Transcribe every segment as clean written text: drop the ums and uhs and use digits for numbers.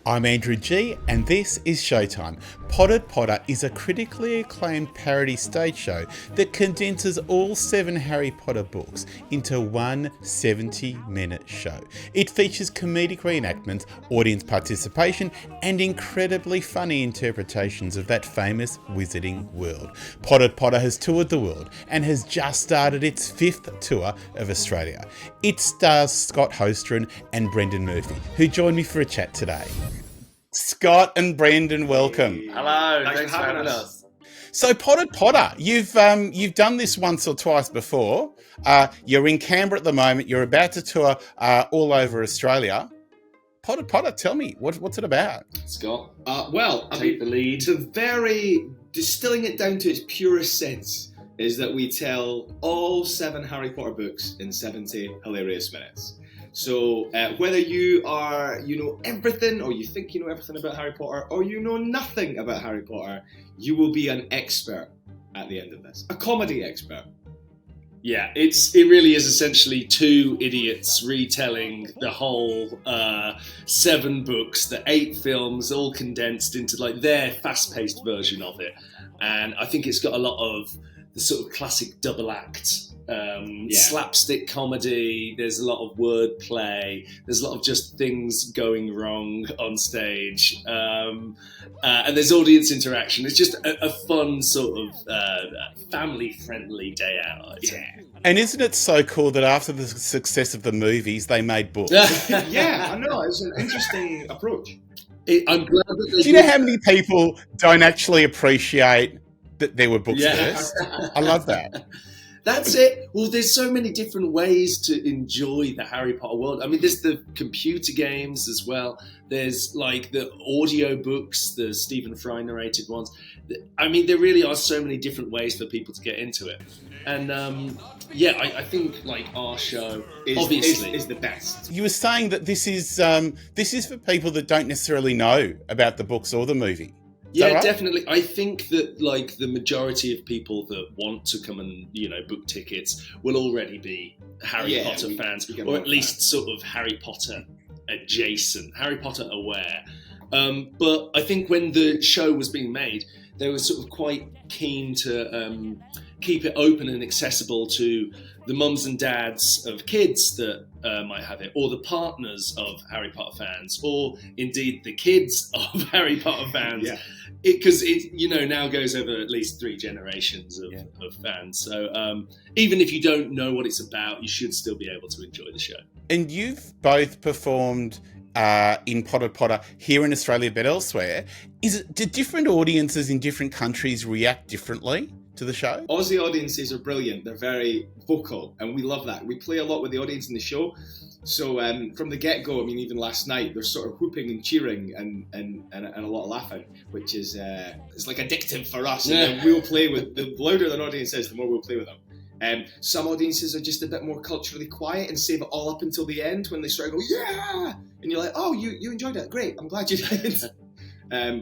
I'm Andrew G, and this is Showtime. Potted Potter is a critically acclaimed parody stage show that condenses all 7 Harry Potter books into one 70-minute show. It features comedic reenactments, audience participation, and incredibly funny interpretations of that famous wizarding world. Potted Potter has toured the world and has just started its 5th tour of Australia. It stars Scott Hostron and Brendan Murphy, who join me for a chat today. Scott and Brendan, welcome. Hello, thanks for having us. So, Potted Potter, you've done this once or twice before. You're in Canberra at the moment. You're about to tour all over Australia. Potted Potter, tell me, what's it about? Scott, take the lead. Distilling it down to its purest sense is that we tell all 7 Harry Potter books in 70 hilarious minutes. So whether you know everything, or you think you know everything about Harry Potter, or you know nothing about Harry Potter, you will be an expert at the end of this. A comedy expert. Yeah, it really is essentially 2 idiots retelling the whole 7 books, the 8 films, all condensed into like their fast-paced version of it. And I think it's got a lot of the sort of classic double act. Slapstick comedy, there's a lot of wordplay, there's a lot of just things going wrong on stage, and there's audience interaction. It's just a fun sort of family-friendly day out. And isn't it so cool that after the success of the movies, they made books? Yeah, I know, it's an interesting approach. I'm glad that they Do you know how many people don't actually appreciate that there were books first? I love that. That's it. Well, there's so many different ways to enjoy the Harry Potter world. I mean, there's the computer games as well. There's like the audio books, the Stephen Fry narrated ones. I mean, there really are so many different ways for people to get into it. And I think like our show is the best. You were saying that this is for people that don't necessarily know about the books or the movie. Yeah, right? Definitely. I think that like the majority of people that want to come and book tickets will already be Harry Potter fans, or at least sort of Harry Potter adjacent, Harry Potter aware. But I think when the show was being made, they were sort of quite keen to keep it open and accessible to the mums and dads of kids that might have it, or the partners of Harry Potter fans, or indeed the kids of Harry Potter fans. Yeah. Because it now goes over at least 3 generations of fans. So even if you don't know what it's about, you should still be able to enjoy the show. And you've both performed in Potted Potter here in Australia, but elsewhere. Do different audiences in different countries react differently to the show? Aussie audiences are brilliant. They're very vocal, and we love that. We play a lot with the audience in the show. So from the get-go, I mean, even last night, they're sort of whooping and cheering and a lot of laughing, which is it's like addictive for us. And we'll play with, the louder an audience is, the more we'll play with them. Some audiences are just a bit more culturally quiet and save it all up until the end when they start going, yeah! And you're like, oh, you enjoyed it. Great, I'm glad you did.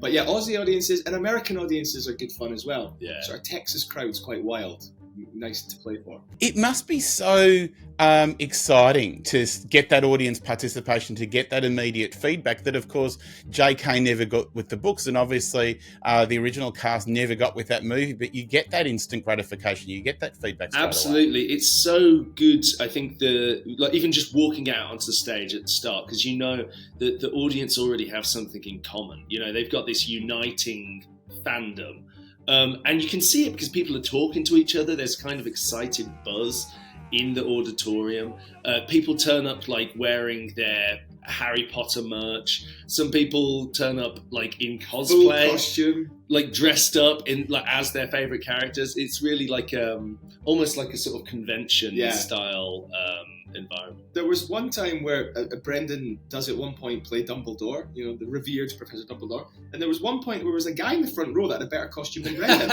But yeah, Aussie audiences and American audiences are good fun as well. Yeah. So our Texas crowd's quite wild. Nice to play for. It must be so exciting to get that audience participation, to get that immediate feedback that, of course, JK never got with the books, and obviously the original cast never got with that movie, but you get that instant gratification, you get that feedback straight Absolutely. away. It's so good. I think even just walking out onto the stage at the start, because that the audience already have something in common. They've got this uniting fandom. And you can see it because people are talking to each other. There's kind of excited buzz in the auditorium. People turn up like wearing their Harry Potter merch. Some people turn up like in cosplay, full costume, like dressed up in like as their favorite characters. It's really like almost like a sort of convention style environment. There was one time where Brendan does at one point play Dumbledore, the revered Professor Dumbledore, and there was one point where there was a guy in the front row that had a better costume than Brendan.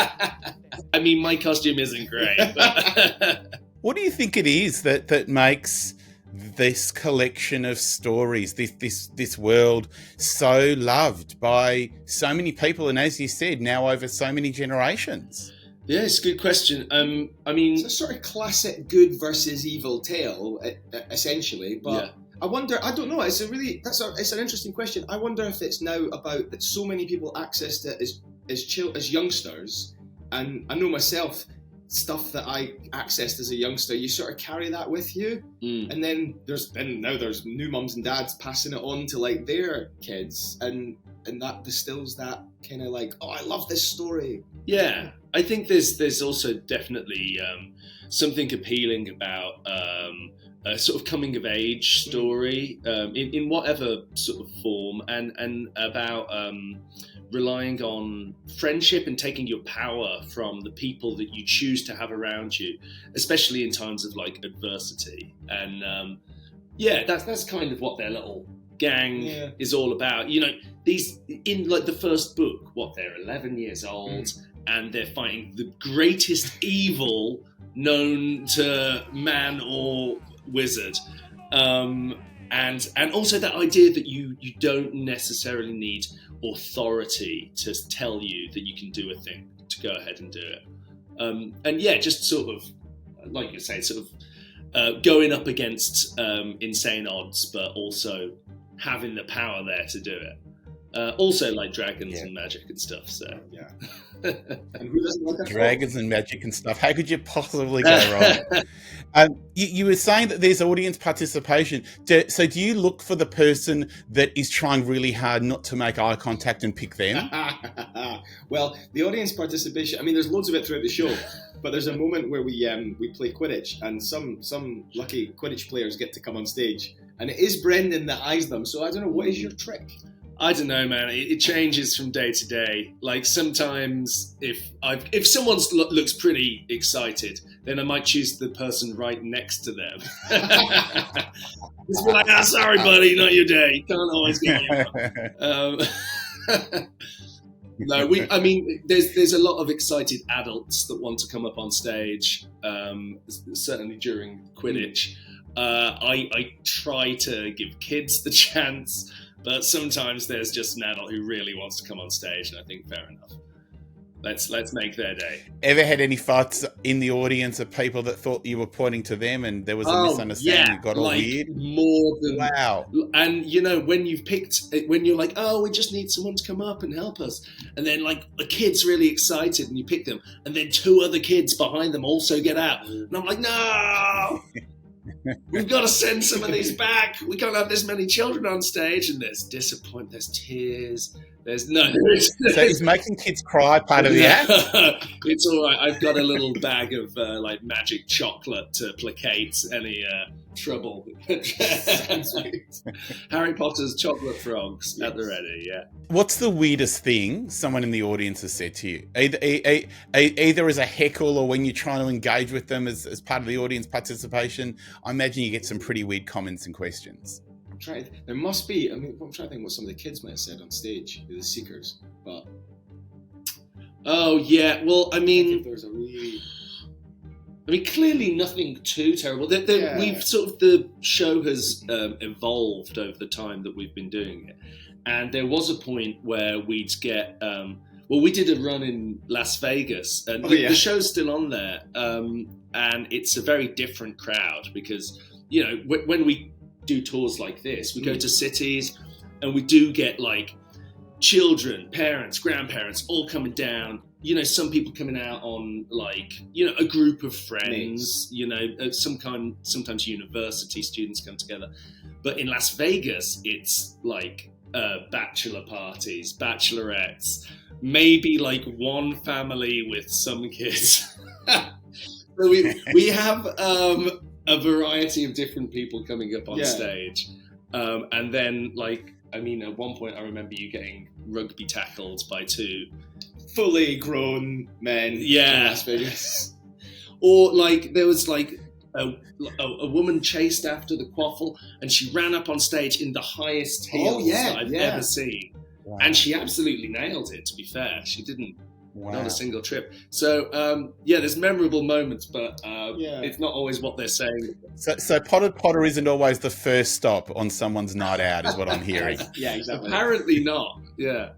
I mean, my costume isn't great. But What do you think it is that makes this collection of stories, this world, so loved by so many people, and as you said, now over so many generations? Yeah, it's a good question. I mean, it's a sort of classic good versus evil tale, essentially. But I wonder. I don't know. It's an interesting question. I wonder if it's now about that so many people accessed it as youngsters, and I know myself, stuff that I accessed as a youngster, you sort of carry that with you, and then now there's new mums and dads passing it on to like their kids, and that distills that kind of like, oh, I love this story. Yeah, I think there's also definitely something appealing about a sort of coming of age story in whatever sort of form, and about relying on friendship and taking your power from the people that you choose to have around you, especially in times of like adversity. And that's kind of what their little gang is all about. You know, these in like the first book, they're 11 years old and they're fighting the greatest evil known to man or wizard. And also that idea that you don't necessarily need authority to tell you that you can do a thing, to go ahead and do it. And just sort of, like you say, sort of going up against insane odds, but also having the power there to do it. Also like dragons and magic and stuff. So And who doesn't like that? Dragons and magic and stuff. How could you possibly go wrong? You were saying that there's audience participation. So do you look for the person that is trying really hard not to make eye contact and pick them? Well, the audience participation, I mean, there's loads of it throughout the show, but there's a moment where we play Quidditch, and some lucky Quidditch players get to come on stage, and it is Brendan that eyes them. So I don't know, what is your trick? I don't know, man. It changes from day to day. Like sometimes, if someone looks pretty excited, then I might choose the person right next to them. Just be like, sorry, buddy, not your day. Can't always get you. No, I mean, there's a lot of excited adults that want to come up on stage. Certainly during Quidditch, I try to give kids the chance. But sometimes there's just an adult who really wants to come on stage, and I think fair enough. Let's make their day. Ever had any fights in the audience of people that thought you were pointing to them, and there was a misunderstanding? It got all weird. More than wow. And you know, when you're like, oh, we just need someone to come up and help us, and then like a kid's really excited, and you pick them, and then two other kids behind them also get out, and I'm like, no. We've got to send some of these back. We can't have this many children on stage. And there's disappointment, there's tears, there's no. So is making kids cry part of the act? It's all right. I've got a little bag of like magic chocolate to placate any trouble. Harry Potter's chocolate frogs at the ready. Yeah. What's the weirdest thing someone in the audience has said to you? Either as a heckle or when you're trying to engage with them as part of the audience participation. I imagine you get some pretty weird comments and questions. There must be. I mean, I'm trying to think what some of the kids might have said on stage, the Seekers. But oh yeah, well, I mean, there's a really. I mean, clearly nothing too terrible. We've sort of, the show has evolved over the time that we've been doing it, and there was a point where we'd get. We did a run in Las Vegas, and the show's still on there, and it's a very different crowd because you know when we do tours like this, we go to cities, and we do get like children, parents, grandparents all coming down. You know, some people coming out on like, you know, a group of friends, you know, sometimes university students come together. But in Las Vegas, it's like bachelor parties, bachelorettes, maybe like one family with some kids. So we have a variety of different people coming up on stage. And then like, I mean, at one point I remember you getting rugby tackled by two fully grown men in Las Vegas. Or like there was like a woman chased after the quaffle, and she ran up on stage in the highest heels that I've ever seen. Wow. And she absolutely nailed it, to be fair. She didn't not a single trip. So there's memorable moments, but it's not always what they're saying. So Potted Potter isn't always the first stop on someone's night out, is what I'm hearing. Yeah, exactly. Apparently not. Yeah.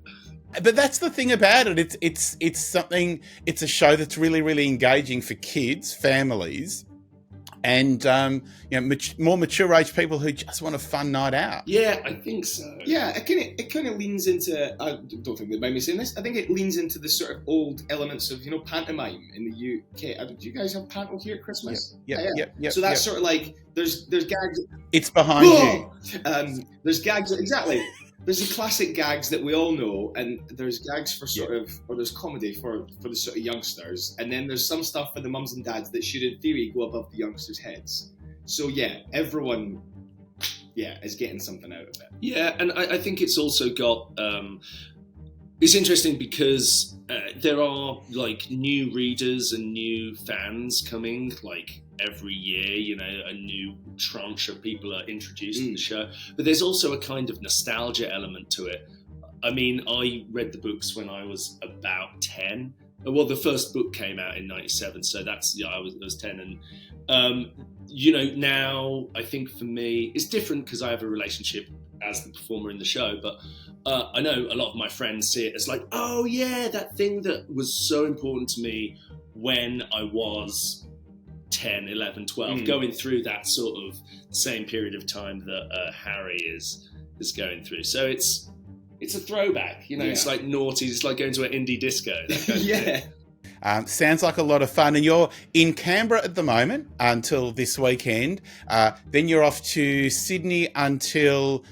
But that's the thing about it. It's something. It's a show that's really, really engaging for kids, families, and more mature age people who just want a fun night out. Yeah, I think so. Yeah, it kind of leans into. I don't think they mind me saying this. I think it leans into the sort of old elements of pantomime in the UK. Do you guys have panto here at Christmas? Yeah. So that's sort of like there's gags. It's behind you. There's gags exactly. There's the classic gags that we all know, and there's gags for there's comedy for the sort of youngsters, and then there's some stuff for the mums and dads that should, in theory, go above the youngsters' heads. So yeah, everyone, is getting something out of it. Yeah, and I think it's also got. It's interesting because there are like new readers and new fans coming like every year, a new tranche of people are introduced to the show. But there's also a kind of nostalgia element to it. I mean, I read the books when I was about 10. Well, the first book came out in 97, so that's, I was 10. And, now I think for me, it's different because I have a relationship as the performer in the show, but I know a lot of my friends see it as like, oh yeah, that thing that was so important to me when I was 10, 11, 12, going through that sort of same period of time that Harry is going through. So it's a throwback, It's like naughty. It's like going to an indie disco. That kind of thing. Sounds like a lot of fun. And you're in Canberra at the moment until this weekend. Then you're off to Sydney until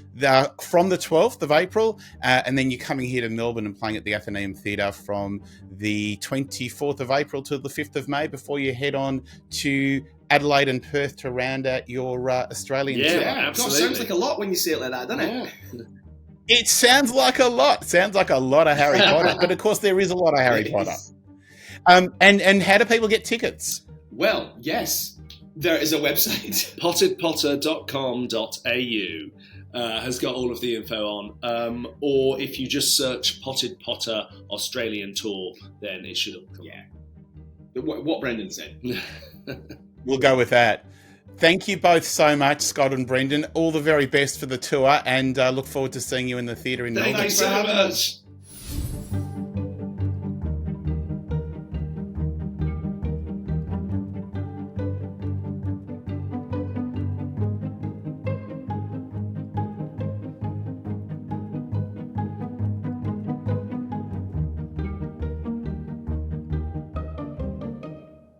from the 12th of April. And then you're coming here to Melbourne and playing at the Athenaeum Theatre from the 24th of April till the 5th of May before you head on to Adelaide and Perth to round out your Australian tour. Yeah, absolutely. Sounds like a lot when you say it like that, doesn't it? It sounds like a lot. Sounds like a lot of Harry Potter. But of course, there is a lot of Harry Potter. And how do people get tickets? Well, yes, there is a website. pottedpotter.com.au has got all of the info on. Or if you just search Potted Potter Australian Tour, then it should all come. Yeah. What Brendan said. We'll go with that. Thank you both so much, Scott and Brendan. All the very best for the tour, and look forward to seeing you in the theatre in Melbourne. Thank you so much.